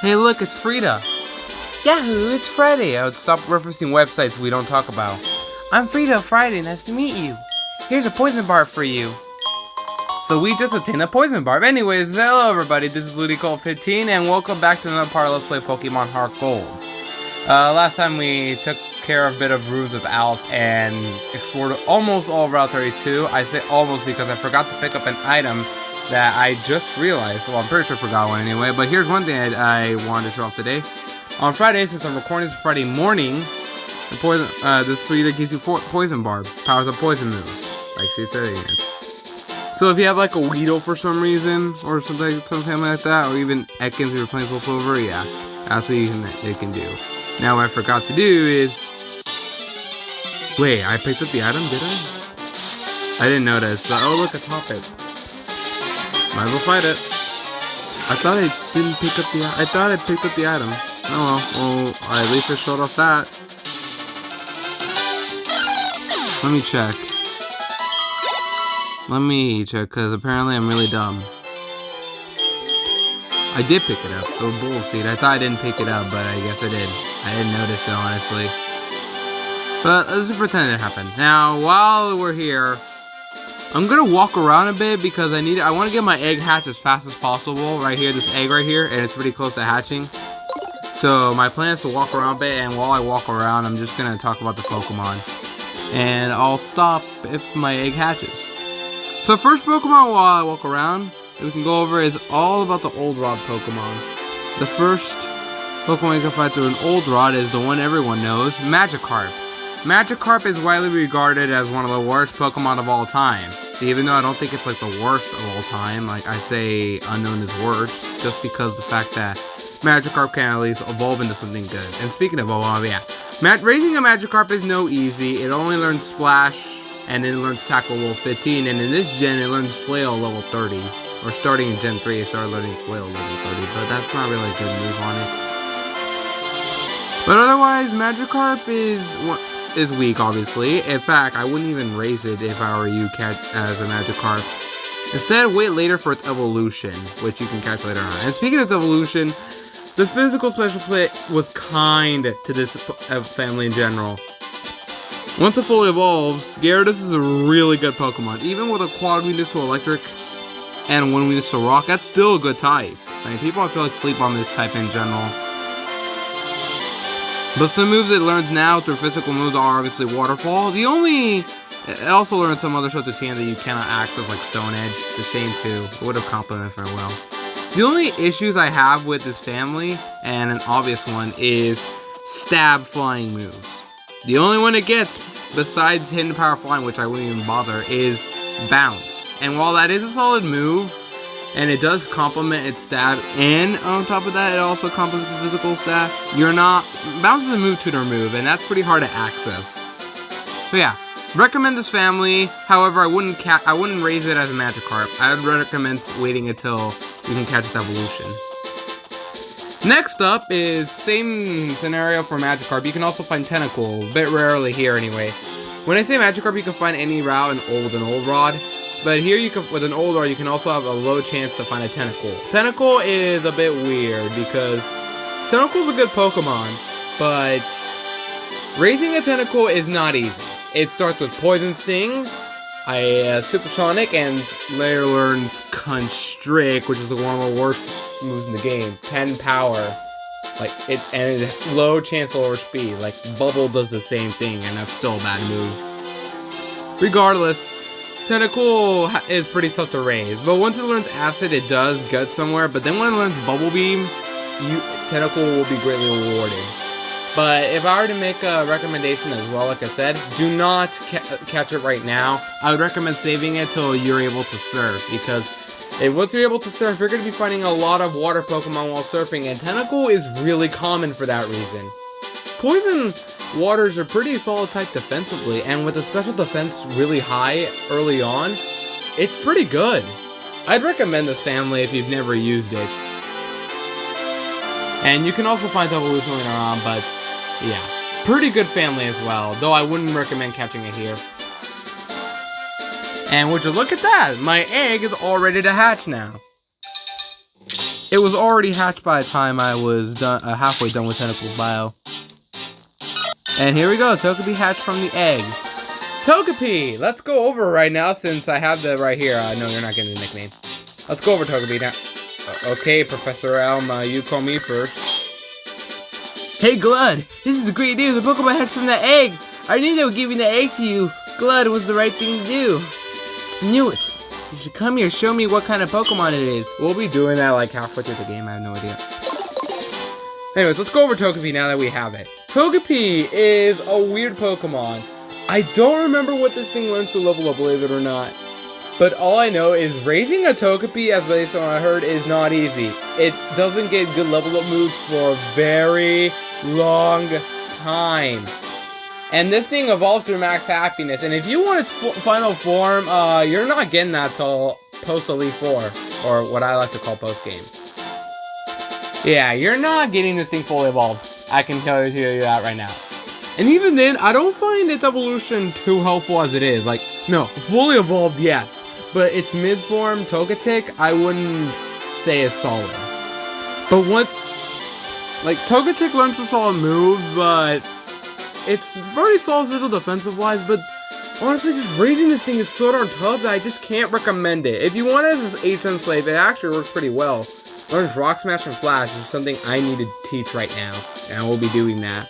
Hey look, it's Frida. Yahoo, it's Friday. I would stop referencing websites we don't talk about. I'm Frida Friday, nice to meet you. Here's a poison barb for you. So we just obtained a poison barb. Anyways, hello everybody, this is LudiColt15 and welcome back to another part of Let's Play Pokemon HeartGold. Last time we took care of a bit of rooms of Alice and explored almost all of Route 32. I say almost because I forgot to pick up an item that I just realized. Well, I'm pretty sure I forgot one anyway, but here's one thing I wanted to show off today. On Friday, since I'm recording this Friday morning, this Frida gives you poison barb, powers up poison moves, like she's saying it. So if you have like a Weedle for some reason, or something like that, or even Ekans if you're playing Soul Silver, yeah, that's what it can do. Now what I forgot to do is, wait, I picked up the item, did I? I didn't notice, but oh look, a Topic. Might as well fight it. I thought I didn't pick up the. I thought I picked up the item. Oh well, at least I showed off that. Let me check. Because apparently I'm really dumb. I did pick it up. The bull seed. I thought I didn't pick it up, but I guess I did. I didn't notice it, honestly. But let's just pretend it happened. Now, while we're here, I'm gonna walk around a bit because I want to get my egg hatched as fast as possible. Right here, this egg right here, and it's pretty close to hatching. So my plan is to walk around a bit, and while I walk around, I'm just gonna talk about the Pokemon. And I'll stop if my egg hatches. So first Pokemon while I walk around that we can go over is all about the Old Rod Pokemon. The first Pokemon you can find through an Old Rod is the one everyone knows, Magikarp. Magikarp is widely regarded as one of the worst Pokemon of all time. Even though I don't think it's like the worst of all time, like I say Unknown is worse, just because the fact that Magikarp can at least evolve into something good. And speaking of evolve, yeah. Raising a Magikarp is no easy. It only learns Splash, and then it learns Tackle level 15, and in this gen it learns Flail level 30. Or starting in Gen 3 it started learning Flail level 30, but that's not really a good move on it. But otherwise, Magikarp is weak, obviously. In fact, I wouldn't even raise it if I were you as a Magikarp. Instead, wait later for its evolution, which you can catch later on. And speaking of its evolution, this physical special split was kind to this family in general. Once it fully evolves, Gyarados is a really good Pokemon. Even with a quad weakness to Electric and one weakness to Rock, that's still a good type. I mean, people I feel like sleep on this type in general. But some moves it learns now through physical moves are obviously Waterfall. It also learns some other stuff to TM that you cannot access, like Stone Edge. It's a shame too. It would have complemented very well. The only issues I have with this family, and an obvious one, is stab flying moves. The only one it gets, besides Hidden Power Flying, which I wouldn't even bother, is Bounce. And while that is a solid move, and it does complement its stab, and on top of that, it also complements the physical stat, Bounce is a move tutor move, and that's pretty hard to access. So yeah, recommend this family. However, I wouldn't raise it as a Magikarp. I would recommend waiting until you can catch its evolution. Next up is same scenario for Magikarp. You can also find Tentacool, a bit rarely here anyway. When I say Magikarp, you can find any route in Old Rod. But here with an Old Rod, you can also have a low chance to find a Tentacool. Tentacool is a bit weird because Tentacool's a good Pokemon, but raising a Tentacool is not easy. It starts with Poison Sting, Supersonic, and later learns Constrict, which is one of the worst moves in the game. 10 power, and low chance to lower speed. Like Bubble does the same thing, and that's still a bad move. Regardless, Tentacool is pretty tough to raise, but once it learns Acid, it does get somewhere. But then when it learns Bubble Beam, Tentacool will be greatly rewarded. But if I were to make a recommendation as well, like I said, do not catch it right now. I would recommend saving it till you're able to surf, because once you're able to surf, you're going to be finding a lot of water Pokemon while surfing, and Tentacool is really common for that reason. Poison waters are pretty solid type defensively, and with a special defense really high early on, it's pretty good. I'd recommend this family if you've never used it. And you can also find evolution later on, but yeah, pretty good family as well, though I wouldn't recommend catching it here. And would you look at that, my egg is all ready to hatch now. It was already hatched by the time I was done, halfway done with Tentacles Bio. And here we go, Togepi hatched from the egg. Togepi! Let's go over right now since I have the right here. No, you're not getting the nickname. Let's go over Togepi now. Okay, Professor Elm, you call me first. Hey, Glud! This is great news! The Pokemon hatched from the egg! I knew they were giving the egg to you! Glud was the right thing to do! Just knew it! You should come here, show me what kind of Pokemon it is. We'll be doing that like halfway through the game, I have no idea. Anyways, let's go over Togepi now that we have it. Togepi is a weird Pokemon. I don't remember what this thing learns to level up, believe it or not. But all I know is raising a Togepi, as based on what I heard, is not easy. It doesn't get good level up moves for a very long time. And this thing evolves through max happiness. And if you want its final form, you're not getting that till post Elite 4. Or what I like to call post game. Yeah, you're not getting this thing fully evolved. I can tell you that right now. And even then, I don't find its evolution too helpful as it is. Like, no, fully evolved, yes. But its mid-form, Togetic, I wouldn't say is solid. But once, like, Togetic learns some solid moves, but it's very solid special defensive-wise, but honestly, just raising this thing is so darn tough that I just can't recommend it. If you want it as this HM Slave, it actually works pretty well. Learns Rock Smash and Flash is something I need to teach right now, and I will be doing that.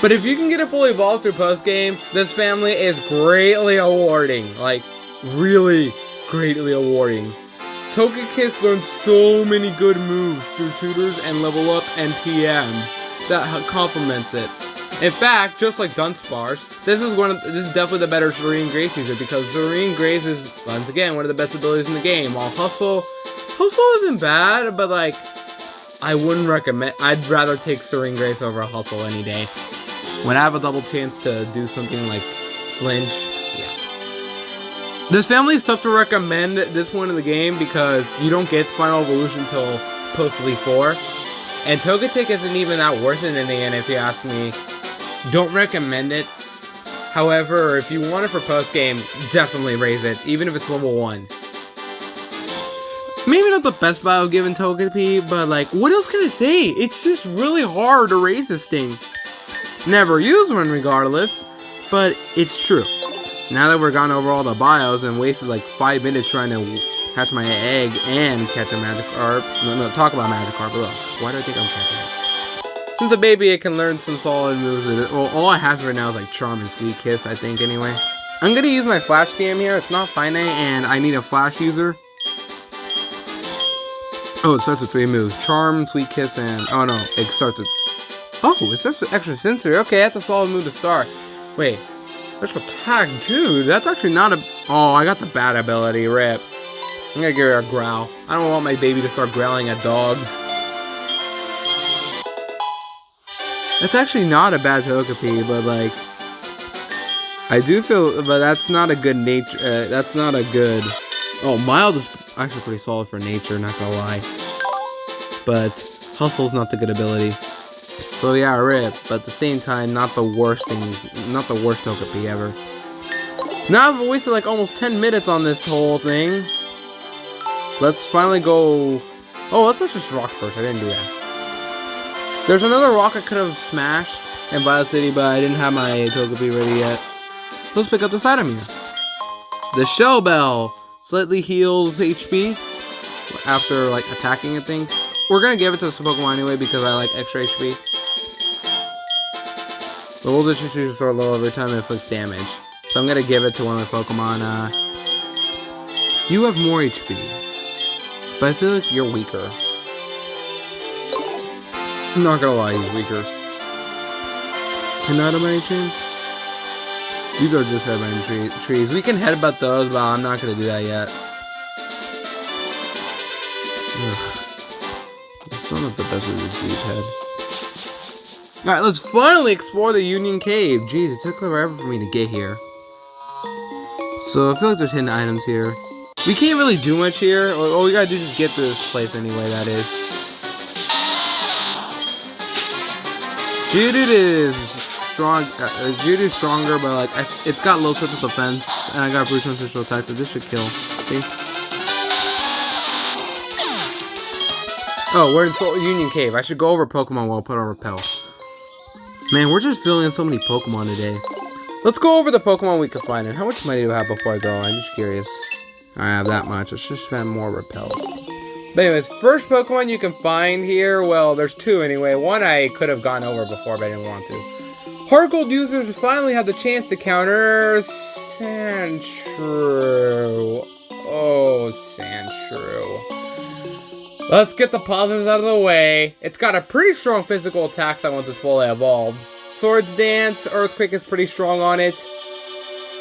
But if you can get it fully evolved through post-game, this family is greatly awarding. Like, really greatly awarding. Togekiss learns so many good moves through tutors and level up and TMs that complements it. In fact, just like Dunsparce, this is definitely the better Serene Grace user because Serene Grace is, once again, one of the best abilities in the game. While Hustle isn't bad, but like, I wouldn't recommend, I'd rather take Serene Grace over a Hustle any day. When I have a double chance to do something like Flinch, yeah. This family is tough to recommend at this point in the game because you don't get Final Evolution until post Elite 4. And Togetic isn't even that worth it in the end if you ask me. Don't recommend it. However, if you want it for post game, definitely raise it, even if it's level 1. Maybe not the best bio given Togepi, but like, what else can I say? It's just really hard to raise this thing. Never use one regardless, but it's true. Now that we're gone over all the bios and wasted like 5 minutes trying to hatch my egg and catch a Magikarp. No, talk about Magikarp, but look, why do I think I'm catching it? Since a baby, it can learn some solid moves. Well, all it has right now is like Charm and Sweet Kiss, I think, anyway. I'm gonna use my Flash TM here. It's not finite, and I need a Flash user. Oh, it starts with 3 moves. Charm, Sweet Kiss, and... oh no, it starts with... oh, it starts with Extra Sensory. Okay, that's a solid move to start. Wait, Special Tag, dude. That's actually not a... oh, I got the bad ability. Rip. I'm gonna give her a growl. I don't want my baby to start growling at dogs. That's actually not a bad Togepi, but like... I do feel... but that's not a good nature... that's not a good... oh, Mild is actually pretty solid for nature, not gonna lie. But Hustle's not the good ability. So yeah, rip, but at the same time, not the worst thing, not the worst Togepi ever. Now I've wasted like almost 10 minutes on this whole thing. Let's finally go... oh, let's just rock first, I didn't do that. There's another rock I could have smashed in Violet City, but I didn't have my Togepi ready yet. Let's pick up this item here. The Shell Bell slightly heals HP after like attacking a thing. We're gonna give it to some Pokemon anyway because I like extra HP. The Wolf Distribution are low every time it inflicts damage. So I'm gonna give it to one of my Pokemon. You have more HP. But I feel like you're weaker. I'm not gonna lie, he's weaker. Cannot by any chance? These are just headbutting trees. We can headbutt those, but I'm not gonna do that yet. Ugh. I'm still not the best with this deep head. Alright, let's finally explore the Union Cave. Jeez, it took forever for me to get here. So I feel like there's hidden items here. We can't really do much here. All we gotta do is just get to this place anyway, that is. Geodude is strong. Geodude's stronger, but like it's got low special defense, and I got brute special attack, but this should kill. See? Oh, we're in Soul Union Cave. I should go over Pokemon while I put on Repel. Man, we're just filling in so many Pokemon today. Let's go over the Pokemon we can find. And how much money do I have before I go? I'm just curious. I have that much. I should spend more Repels. But anyways, first Pokemon you can find here, well, there's two anyway. One I could have gone over before, but I didn't want to. HeartGold users finally have the chance to counter Sandshrew. Oh, Sandshrew. Let's get the positives out of the way. It's got a pretty strong physical attack once it's fully evolved. Swords Dance, Earthquake is pretty strong on it.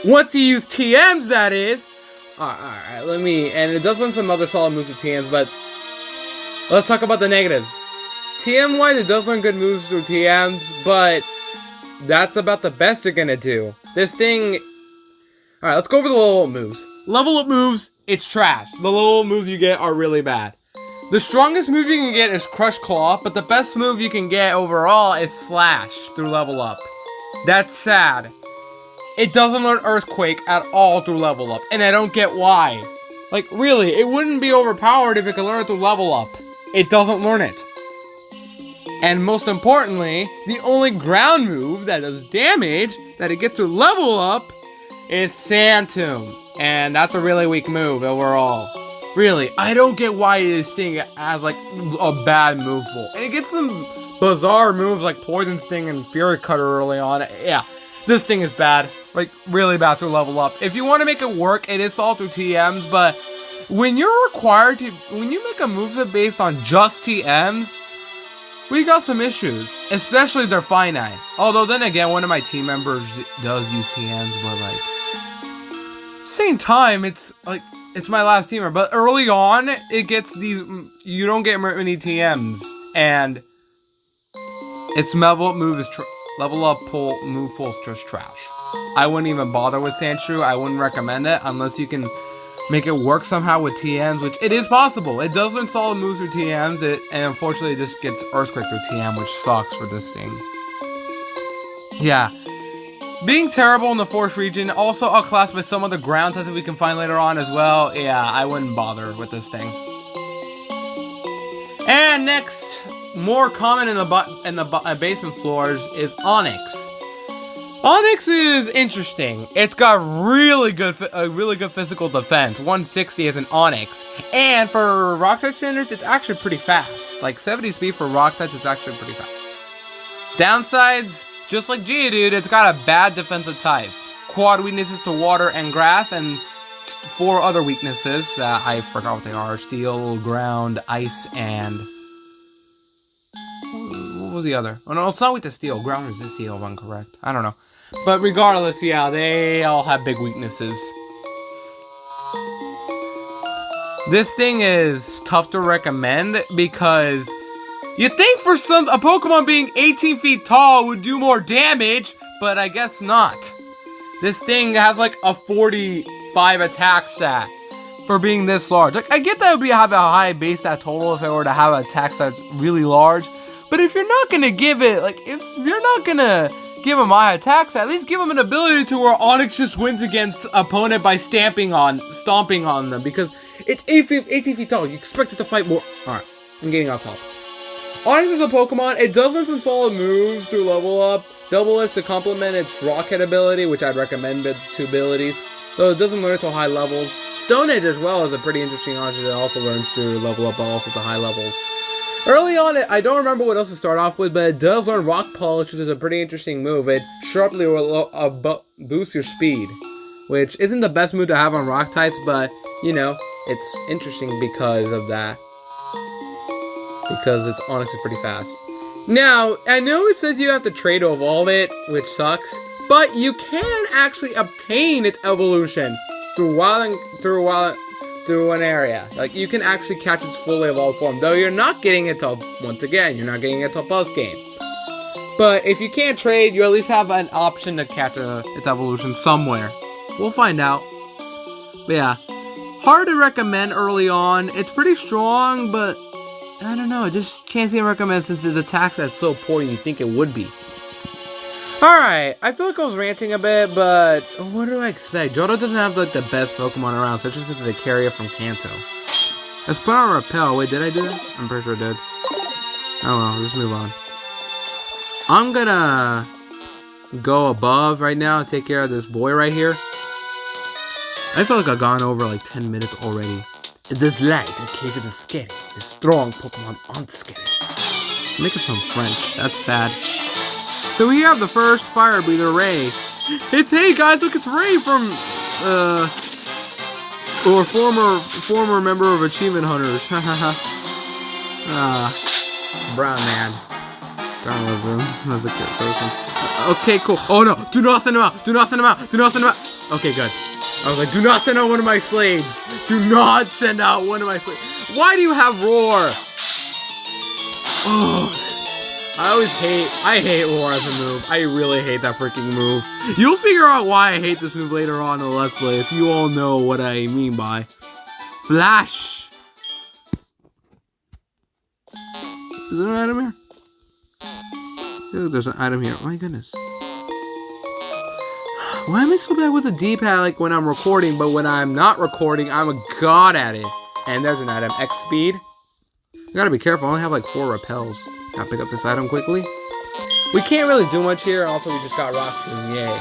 Once you use TMs, that is. Alright, and it does learn some other solid moves with TMs, but let's talk about the negatives. TM-wise, it does learn good moves through TMs, but that's about the best you're gonna do. This thing... Alright, let's go over the level up moves. Level up moves, it's trash. The level up moves you get are really bad. The strongest move you can get is Crush Claw, but the best move you can get overall is Slash through level up. That's sad. It doesn't learn Earthquake at all through level up, and I don't get why. Like, really, it wouldn't be overpowered if it could learn it through level up. It doesn't learn it. And most importantly, the only ground move that does damage that it gets through level up is Sand Tomb. And that's a really weak move overall. Really, I don't get why this thing has like a bad move pool. And it gets some bizarre moves like Poison Sting and Fury Cutter early on. Yeah, this thing is bad. Like, really bad through level up. If you want to make it work, it is all through TMs, but when you're required to, when you make a moveset based on just TMs, we got some issues. Especially if they're finite. Although then again, one of my team members does use TMs, but like, same time, it's like, it's my last teamer, but early on, it gets these, you don't get many TMs, and its level up move is, level up move pool is just trash. I wouldn't even bother with Sandshrew. I wouldn't recommend it unless you can make it work somehow with TMs, which it is possible. It does learn solid moves through TMs, and unfortunately it just gets Earthquake through TM, which sucks for this thing. Yeah. Being terrible in the Forest region, also outclassed by some of the ground types that we can find later on as well. Yeah, I wouldn't bother with this thing. And next, more common in the basement floors is Onyx. Onyx is interesting. It's got really good physical defense. 160 is an Onyx, and for Rock type standards, it's actually pretty fast. Like 70 speed for Rock types, it's actually pretty fast. Downsides. Just like Geodude, it's got a bad defensive type. Quad weaknesses to water and grass, and 4 other weaknesses. I forgot what they are. Steel, ground, ice, and... What was the other? Oh no, it's not weak to steel. Ground resists steel, if I'm correct. I don't know. But regardless, yeah, they all have big weaknesses. This thing is tough to recommend because... You'd think for a Pokemon being 18 feet tall would do more damage, but I guess not. This thing has like a 45 attack stat for being this large. Like, I get that it would have a high base stat total if it were to have an attack stat really large, but if you're not gonna give it, like, if you're not gonna give him a high attack stat, at least give him an ability to where Onyx just wins against opponent by stomping on them, because it's 18 feet tall. You expect it to fight more. Alright, I'm getting off topic. Onyx is a Pokemon. It does learn some solid moves through level up. Double S to complement its Rock Head ability, which I'd recommend the 2 abilities. Though it doesn't learn it to high levels. Stone Edge as well is a pretty interesting object that also learns through level up, but also to high levels. Early on, I don't remember what else to start off with, but it does learn Rock Polish, which is a pretty interesting move. It sharply will boost your speed, which isn't the best move to have on Rock types, but, you know, it's interesting because of that. Because its Onyx is pretty fast. Now, I know it says you have to trade to evolve it, which sucks, but you can actually obtain its evolution through an area. Like, you can actually catch its fully evolved form, though you're not getting it till, once again, you're not getting it till post game. But if you can't trade, you at least have an option to catch its evolution somewhere. We'll find out. But yeah, hard to recommend early on. It's pretty strong, but I don't know, I just can't see it recommend since its attack that's so poor you think it would be. Alright, I feel like I was ranting a bit, but what do I expect? Johto doesn't have like the best Pokemon around, so it's just because they carry it from Kanto. Let's put on a repel. Wait, did I do that? I'm pretty sure I did. Oh well, let's move on. I'm gonna go above right now and take care of this boy right here. I feel like I've gone over like 10 minutes already. This light, a cave is scary. The strong Pokemon aren't scary. Make it some French. That's sad. So we have the first fire breather, Ray. It's, hey guys, look, it's Ray from or former member of Achievement Hunters. Brown man. Darn love him as a kid person. Okay, cool. Oh no, do not send him out. Do not send him out. Do not send him out. Okay, good. I was like, do not send out one of my slaves. Do not send out one of my slaves. Why do you have Roar? Oh, I hate Roar as a move. I really hate that freaking move. You'll figure out why I hate this move later on in the Let's Play if you all know what I mean by Flash. Is there an item here? Dude, there's an item here. Oh my goodness. Why am I so bad with the D-pad like when I'm recording, but when I'm not recording, I'm a god at it. And there's an item. X speed. You gotta be careful. I only have like 4 repels. Gotta pick up this item quickly. We can't really do much here. Also, we just got Rock Tomb. Yay.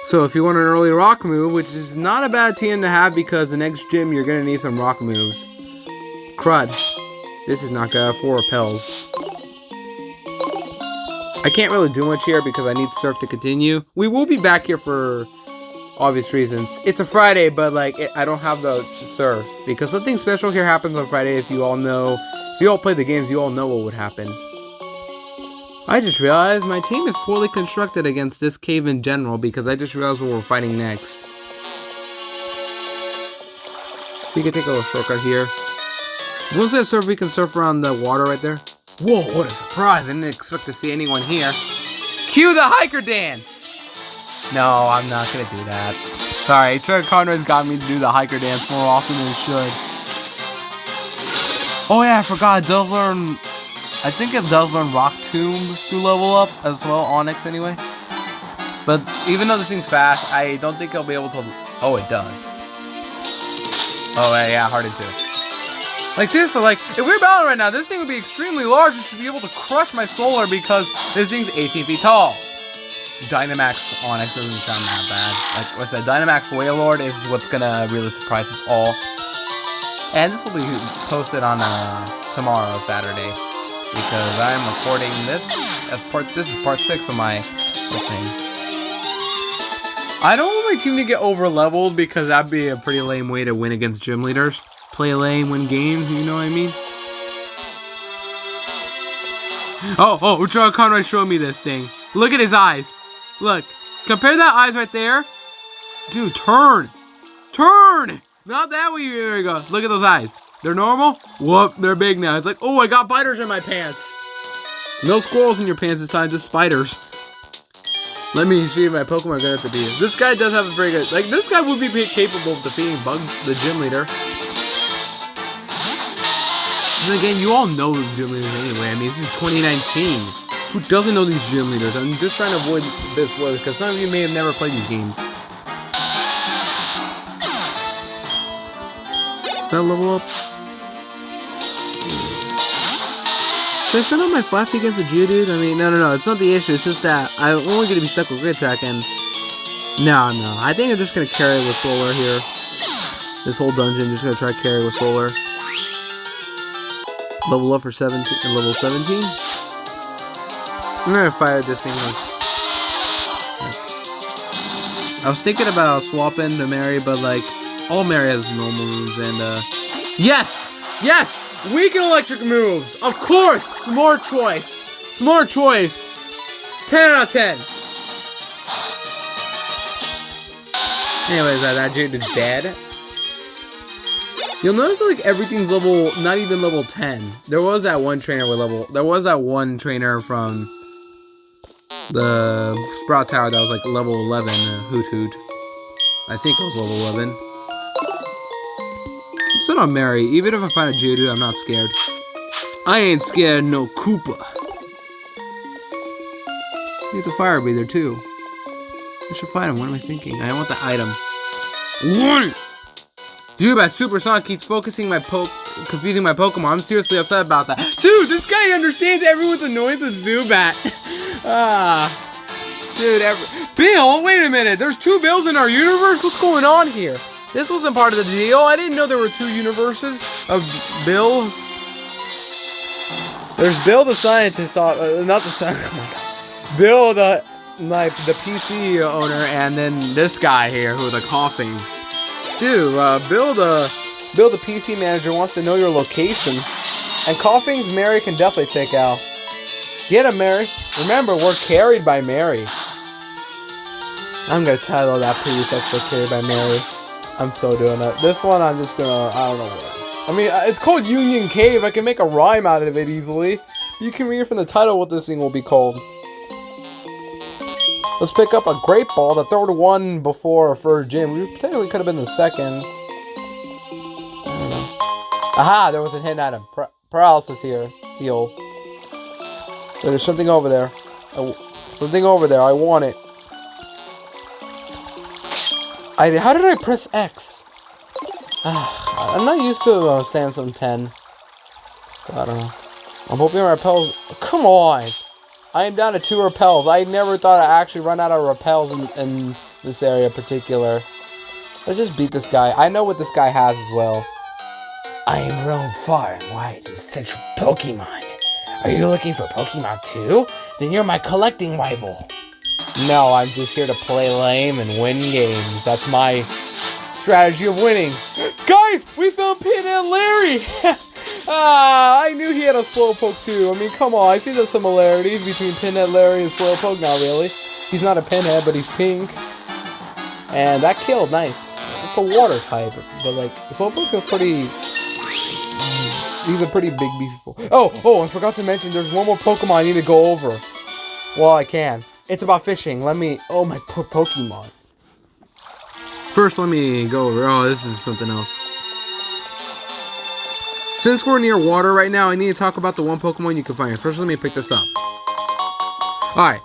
So if you want an early rock move, which is not a bad TM to have because the next gym you're gonna need some rock moves. Crud. This is not gonna have 4 repels. I can't really do much here because I need Surf to continue. We will be back here for obvious reasons. It's a Friday, but like I don't have the Surf because something special here happens on Friday. If you all know, if you all play the games, you all know what would happen. I just realized my team is poorly constructed against this cave in general because I just realized what we're fighting next. We can take a little shortcut here. Once I surf, we can surf around the water right there. Whoa, what a surprise. I didn't expect to see anyone here. Cue the hiker dance! No, I'm not going to do that. Sorry, Trevor Conroy's got me to do the hiker dance more often than it should. Oh yeah, I forgot. It does learn... I think it does learn Rock Tomb to level up as well, Onyx anyway. But even though this thing's fast, I don't think I'll be able to... Oh, it does. Oh yeah, Hardened too. Like seriously, like if we're battling right now, this thing would be extremely large and should be able to crush my Solar because this thing's 18 feet tall. Dynamax Onyx doesn't sound that bad. Like I said, Dynamax Wailord is what's gonna really surprise us all. And this will be posted on tomorrow, Saturday, because I am recording this as part. This is part 6 of my thing. I don't want my team to get over leveled because that'd be a pretty lame way to win against gym leaders. Play lame, win games, you know what I mean? Oh, Charles Conroy showed me this thing. Look at his eyes. Look, compare that eyes right there. Dude, turn. Turn! Not that way, there we go. Look at those eyes. They're normal? Whoop, they're big now. It's like, oh, I got biters in my pants. No squirrels in your pants this time, just spiders. Let me see if my Pokemon are gonna have to beat it. This guy does have a very good, like, this guy would be capable of defeating Bug, the gym leader. And again, you all know the gym leaders anyway. I mean, this is 2019. Who doesn't know these gym leaders? I'm just trying to avoid this word because some of you may have never played these games. That level up? Should I send out my Flappy against a Geodude? I mean, no. It's not the issue. It's just that I'm only going to be stuck with Grid Attack and... No. I think I'm just going to carry with Solar here. This whole dungeon, just going to try to carry with Solar. Level up for 17, level 17. I'm gonna fire this thing. I was thinking about swapping to Mary, but like all Mary has normal moves and yes, weaken electric moves. Of course, smart choice. 10 out of 10. Anyways, that dude is dead. You'll notice that, like, everything's level, not even level 10. There was that one trainer from the Sprout Tower that was like level 11, Hoot. I think it was level 11. It's still not Mary. Even if I find a Geodude, I'm not scared. I ain't scared no Koopa. Get the fire breather too. I should find him. What am I thinking? I want the item. 1, Zubat Supersonic keeps confusing my Pokemon. I'm seriously upset about that. Dude, this guy understands everyone's annoyance with Zubat. Dude, Bill, wait a minute. There's 2 Bills in our universe? What's going on here? This wasn't part of the deal. I didn't know there were 2 universes of Bills. There's Bill the scientist, not the scientist. Oh my God. Bill the PC owner, and then this guy here who's coughing. Dude, Bill the PC manager wants to know your location, and coughing's Mary can definitely take out. Get him, Mary. Remember, we're carried by Mary. I'm gonna title that previous episode "Carried by Mary." I'm so doing it. This one, I'm just gonna, I don't know what. I mean, it's called Union Cave. I can make a rhyme out of it easily. You can read from the title what this thing will be called. Let's pick up a great ball, the 3rd one before first gym. We technically could have been the 2nd. I don't know. Aha, there was a hidden item. Paralysis here. Heal. There's something over there. Something over there. I want it. How did I press X? I'm not used to Samsung 10. So I don't know. I'm hoping my repels. Come on! I am down to 2 repels. I never thought I'd actually run out of repels in this area in particular. Let's just beat this guy. I know what this guy has as well. I am roam far and wide in search of Pokemon. Are you looking for Pokemon too? Then you're my collecting rival. No, I'm just here to play lame and win games. That's my strategy of winning. Guys, we found Pinhead Larry! I knew he had a Slowpoke too. I mean, come on. I see the similarities between Pinhead Larry and Slowpoke. Not really. He's not a pinhead, but he's pink. And that killed. Nice. It's a water type. But, like, Slowpoke is pretty... He's a pretty big beefy... Oh, I forgot to mention there's one more Pokemon I need to go over. Well, I can. It's about fishing. Let me... Oh, my Pokemon. First, let me go over... Oh, this is something else. Since we're near water right now, I need to talk about the one Pokemon you can find. First, let me pick this up. Alright.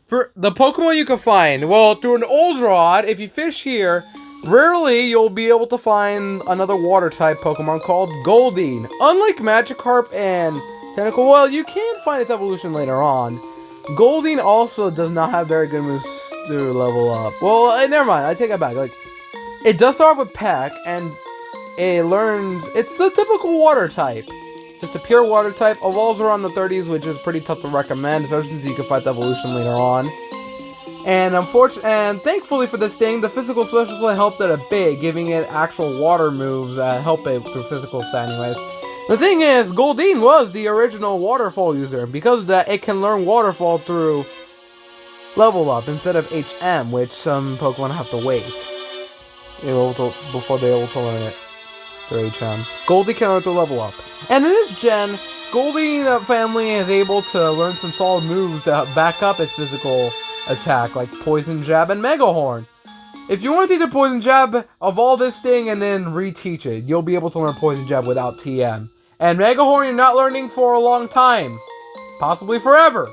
For the Pokemon you can find, well, through an old rod, if you fish here, rarely you'll be able to find another water-type Pokemon called Goldeen. Unlike Magikarp and Tentacle, well, you can find its evolution later on. Goldeen also does not have very good moves to level up. Well, never mind. I take it back. Like, it does start with Peck, and it learns... It's the typical water type. Just a pure water type. Evolves around the 30s, which is pretty tough to recommend, especially since you can fight the evolution later on. And thankfully for this thing, the physical specialist helped it a bit, giving it actual water moves that help it through physical stat anyways. The thing is, Goldeen was the original waterfall user. Because of that, it can learn waterfall through level up instead of HM, which some Pokemon have to wait before they're able to learn it through HM. Goldeen can learn to level up. And in this gen, Goldeen family is able to learn some solid moves to back up its physical attack, like Poison Jab and Mega Horn. If you want to teach a Poison Jab, evolve this thing and then reteach it. You'll be able to learn Poison Jab without TM. And Mega Horn you're not learning for a long time. Possibly forever.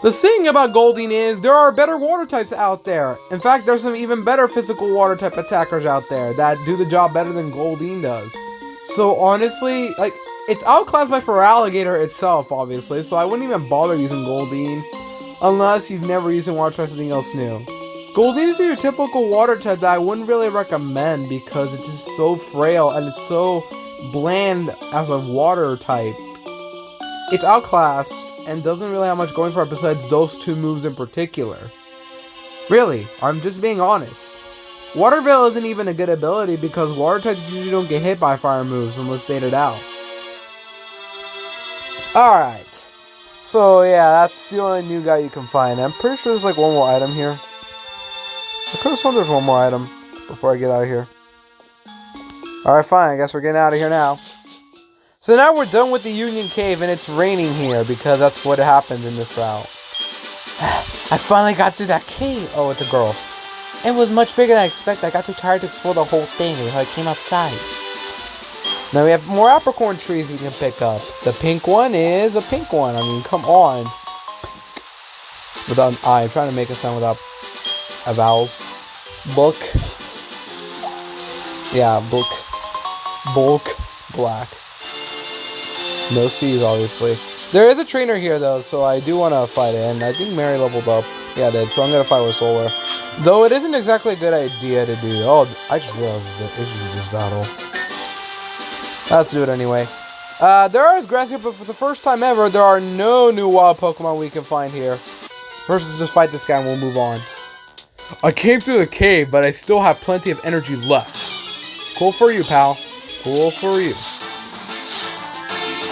The thing about Goldeen is, there are better water types out there. In fact, there's some even better physical water type attackers out there that do the job better than Goldeen does. So honestly, like, it's outclassed by Feraligatr itself, obviously, so I wouldn't even bother using Goldeen unless you've never used it and want to try something else new. Goldeen is your typical water type that I wouldn't really recommend because it's just so frail and it's so bland as a water type. It's outclassed and doesn't really have much going for it besides those 2 moves in particular. Really, I'm just being honest. Water Veil isn't even a good ability because water types usually don't get hit by fire moves unless baited out. Alright. So yeah, that's the only new guy you can find. I'm pretty sure there's like one more item here. I could have sworn there's one more item before I get out of here. Alright, fine. I guess we're getting out of here now. So now we're done with the Union Cave and it's raining here because that's what happened in this route. I finally got through that cave. Oh, it's a girl. It was much bigger than I expected. I got too tired to explore the whole thing until I came outside. Now we have more apricorn trees we can pick up. The pink one is a pink one. I mean, come on. Pink. Without an I. I'm trying to make a sound without vowels. Book. Yeah, bulk black. No C's, obviously. There is a trainer here, though, so I do want to fight it. And I think Mary leveled up. Yeah, it did. So I'm going to fight with Solar. Though it isn't exactly a good idea to do. Oh, I just realized the issues with this battle. Let's do it anyway. There is grass here, but for the first time ever, there are no new wild Pokemon we can find here. First, let's just fight this guy and we'll move on. I came through the cave, but I still have plenty of energy left. Cool for you, pal. Cool for you.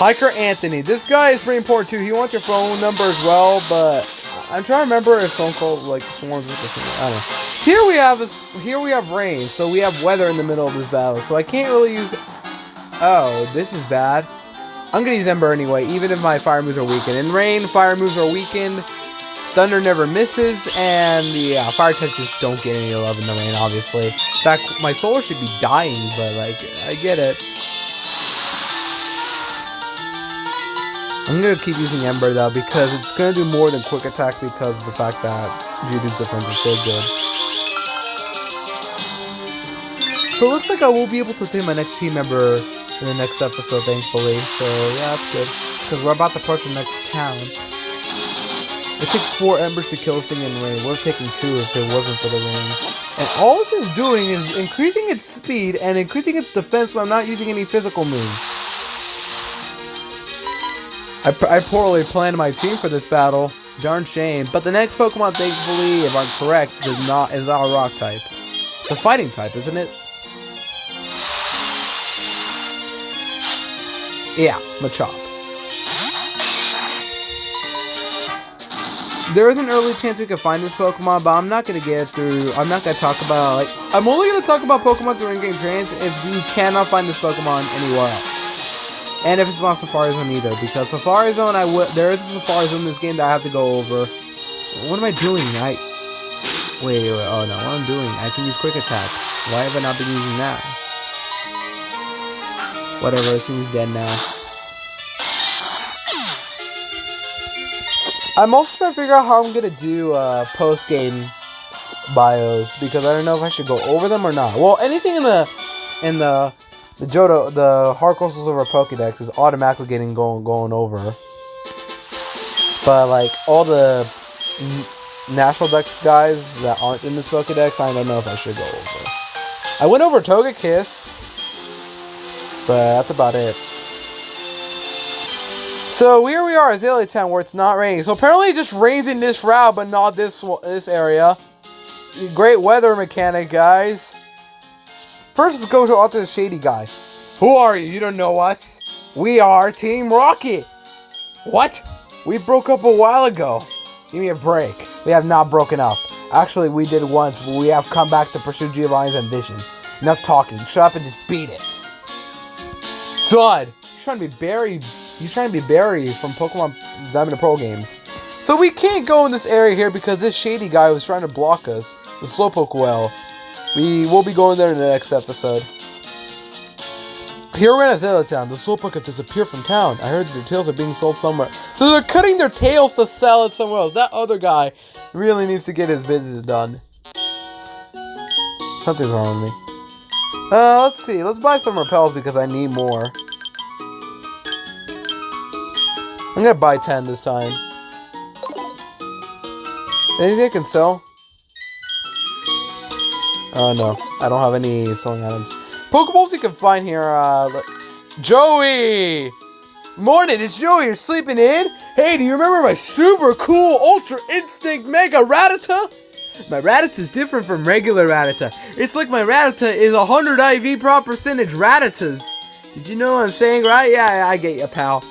Hiker Anthony. This guy is pretty important, too. He wants your phone number as well, but I'm trying to remember if phone call, like, swarms with this. I don't know. Here we have rain, so we have weather in the middle of this battle, so I can't really use... Oh, this is bad. I'm gonna use Ember anyway, even if my fire moves are weakened. In rain, fire moves are weakened. Thunder never misses, and yeah, fire types just don't get any love in the rain, obviously. In fact, my solar should be dying, but like, I get it. I'm gonna keep using Ember though, because it's gonna do more than quick attack because of the fact that Judy's defense is so good. So it looks like I will be able to obtain my next team member in the next episode, thankfully. So yeah, that's good. Because we're about to approach the next town. It takes 4 embers to kill this thing in rain. We're taking 2 if it wasn't for the rain. And all this is doing is increasing its speed and increasing its defense when I'm not using any physical moves. I poorly planned my team for this battle. Darn shame. But the next Pokemon, thankfully, if I'm correct, is not a rock type. It's a fighting type, isn't it? Yeah, Machop. There is an early chance we can find this Pokemon, but I'm not going to get it through. I'm not going to talk about, like, I'm only going to talk about Pokemon through in-game trains if you cannot find this Pokemon anywhere else. And if it's not Safari Zone either, because Safari Zone, there is a Safari Zone in this game that I have to go over. What am I doing? Wait, oh no, what I'm doing, I can use Quick Attack. Why have I not been using that? Whatever, it seems dead now. I'm also trying to figure out how I'm gonna do post-game bios, because I don't know if I should go over them or not. Well, anything in the Johto, the HeartGold Silver Pokédex is automatically getting going over. But like all the National Dex guys that aren't in this Pokédex, I don't know if I should go over. I went over Togekiss, but that's about it. So here we are, Azalea Town, where it's not raining. So apparently it just rains in this route, but not this area. Great weather mechanic, guys. First, let's go to the shady guy. Who are you? You don't know us. We are Team Rocket. What? We broke up a while ago. Give me a break. We have not broken up. Actually, we did once, but we have come back to pursue Giovanni's ambition. Enough talking. Shut up and just beat it. Dud. He's trying to be Barry. He's trying to be Barry from Pokemon Diamond and Pearl games. So we can't go in this area here because this shady guy was trying to block us. The Slowpoke well. We will be going there in the next episode. Here we're in Azalea Town. The Slowpoke have disappeared from town. I heard that their tails are being sold somewhere. So they're cutting their tails to sell it somewhere else. That other guy really needs to get his business done. Something's wrong with me. Let's see. Let's buy some repels because I need more. I'm gonna buy 10 this time. Anything I can sell? Oh no, I don't have any selling items. Pokeballs you can find here, Joey! Morning, it's Joey, you're sleeping in? Hey, do you remember my super cool Ultra Instinct Mega Rattata? My Rattata is different from regular Rattata. It's like my Rattata is 100 IV prop percentage Rattatas. Did you know what I'm saying, right? Yeah, I get you, pal.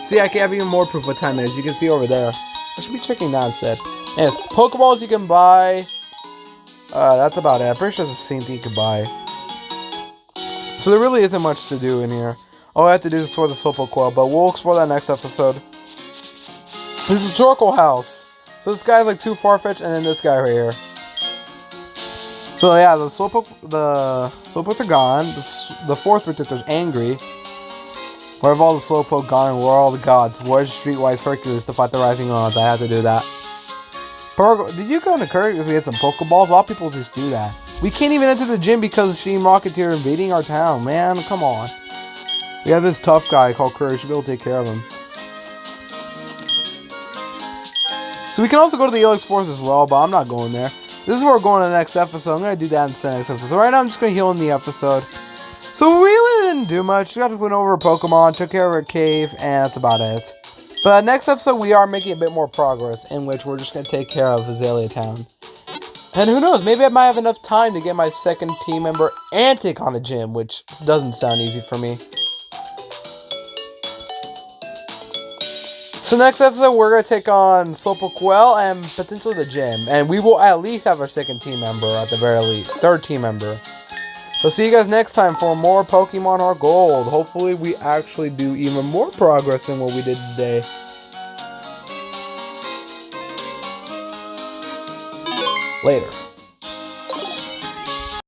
See, I can have even more proof what time it is. You can see over there. I should be checking that instead. Yes, Pokeballs you can buy. That's about it. I'm pretty sure it's the same thing you can buy. So there really isn't much to do in here. All I have to do is explore the Slowpoke Coil, but we'll explore that next episode. This is the Torkoal House. So this guy's like 2 Farfetch'd, and then this guy right here. So yeah, the Slowpokes are gone. The 4th Predictor's angry. Where have all the Slowpoke gone, and where are all the gods? Where's Streetwise Hercules to fight the Rising Gods? I had to do that. Did you go to Kirk to get some Pokeballs? A lot of people just do that. We can't even enter the gym because Team Rocket's here invading our town. Man, come on. We have this tough guy called Courage. Should be able to take care of him. So we can also go to the Elix Force as well, but I'm not going there. This is where we're going to the next episode. I'm going to do that in the next episode. So right now I'm just going to heal in the episode. So we really didn't do much. We got to win over a Pokemon, took care of a cave, and that's about it. But next episode we are making a bit more progress, in which we're just going to take care of Azalea Town. And who knows, maybe I might have enough time to get my second team member and take on the gym, which doesn't sound easy for me. So next episode, we're going to take on Slowpoke and potentially the gym. And we will at least have our second team member, at the very least. Third team member. So see you guys next time for more Pokemon HeartGold. Hopefully we actually do even more progress than what we did today. Later.